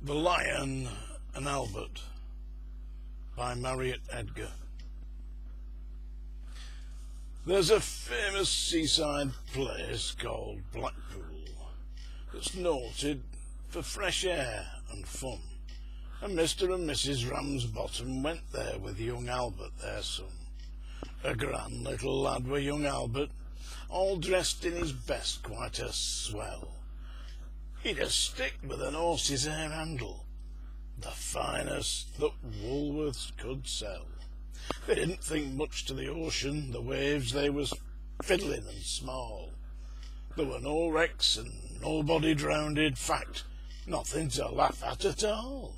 The Lion and Albert by Marriot, Edgar. There's a famous seaside place called Blackpool that's noted for fresh air and fun, and Mr. and Mrs. Ramsbottom went there with young Albert, their son. A grand little lad were young Albert, all dressed in his best, quite a swell. He'd a stick with an horse's hair handle, the finest that Woolworths could sell. They didn't think much to the ocean, the waves they was fiddling and small. There were no wrecks and nobody drowned, in fact, nothing to laugh at all.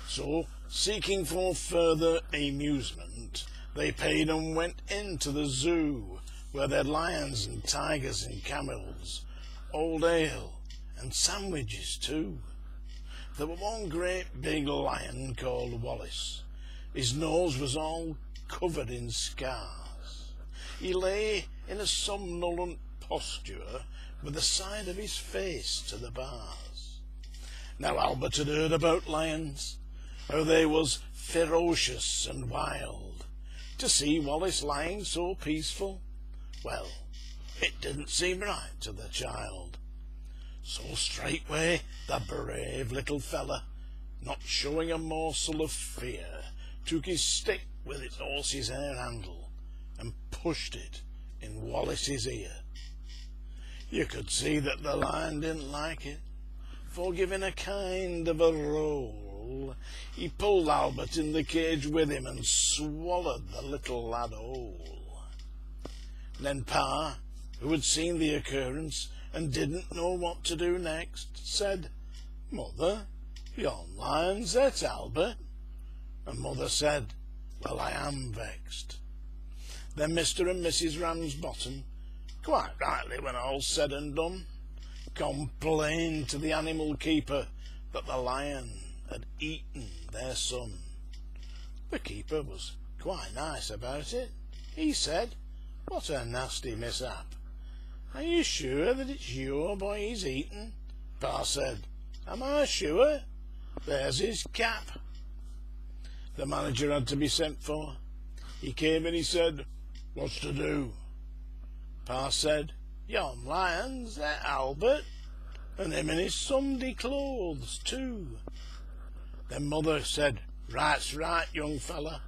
So, seeking for further amusement, they paid and went into the zoo, where there were lions and tigers and camels, old ale, and sandwiches too. There were one great big lion called Wallace. His nose was all covered in scars. He lay in a somnolent posture with the side of his face to the bars. Now Albert had heard about lions, how they was ferocious and wild. To see Wallace lying so peaceful, well, it didn't seem right to the child. So straightway the brave little fella, not showing a morsel of fear, took his stick with its horse's hair handle and pushed it in Wallace's ear. You could see that the lion didn't like it, for giving a kind of a roll, he pulled Albert in the cage with him and swallowed the little lad whole. Then Pa, who had seen the occurrence and didn't know what to do next, said, "Mother, yon lion's et, Albert." And Mother said, "Well, I am vexed." Then Mr. and Mrs. Ramsbottom, quite rightly when all's said and done, complained to the animal keeper that the lion had eaten their son. The keeper was quite nice about it. He said, "What a nasty mishap. Are you sure that it's your boy he's eaten?" Pa said, "Am I sure? There's his cap." The manager had to be sent for. He came and he said, "What's to do?" Pa said, "Yon lion's et Albert, and him in his Sunday clothes too." Then Mother said, "Right's right, young fella.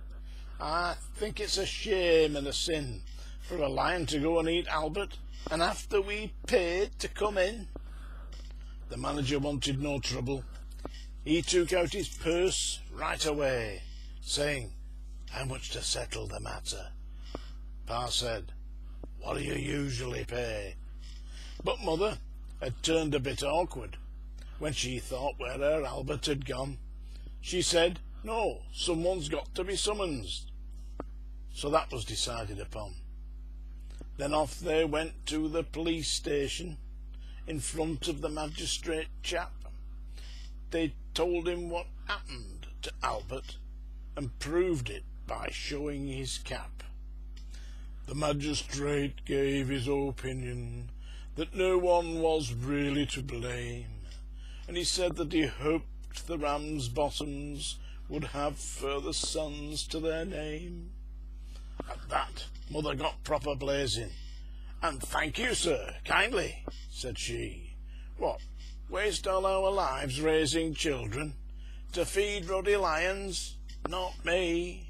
I think it's a shame and a sin for a lion to go and eat Albert, and after we paid to come in." The manager wanted no trouble. He took out his purse right away, saying, "How much to settle the matter?" Pa said, "What do you usually pay?" But Mother had turned a bit awkward when she thought where her Albert had gone. She said, "No, someone's got to be summoned." So that was decided upon. Then off they went to the police station in front of the magistrate chap. They told him what happened to Albert and proved it by showing his cap. The magistrate gave his opinion that no one was really to blame, and he said that he hoped the Ramsbottoms would have further sons to their name. At that Mother got proper blazing. "And thank you, sir, kindly," said she. "What, waste all our lives raising children to feed ruddy lions? Not me."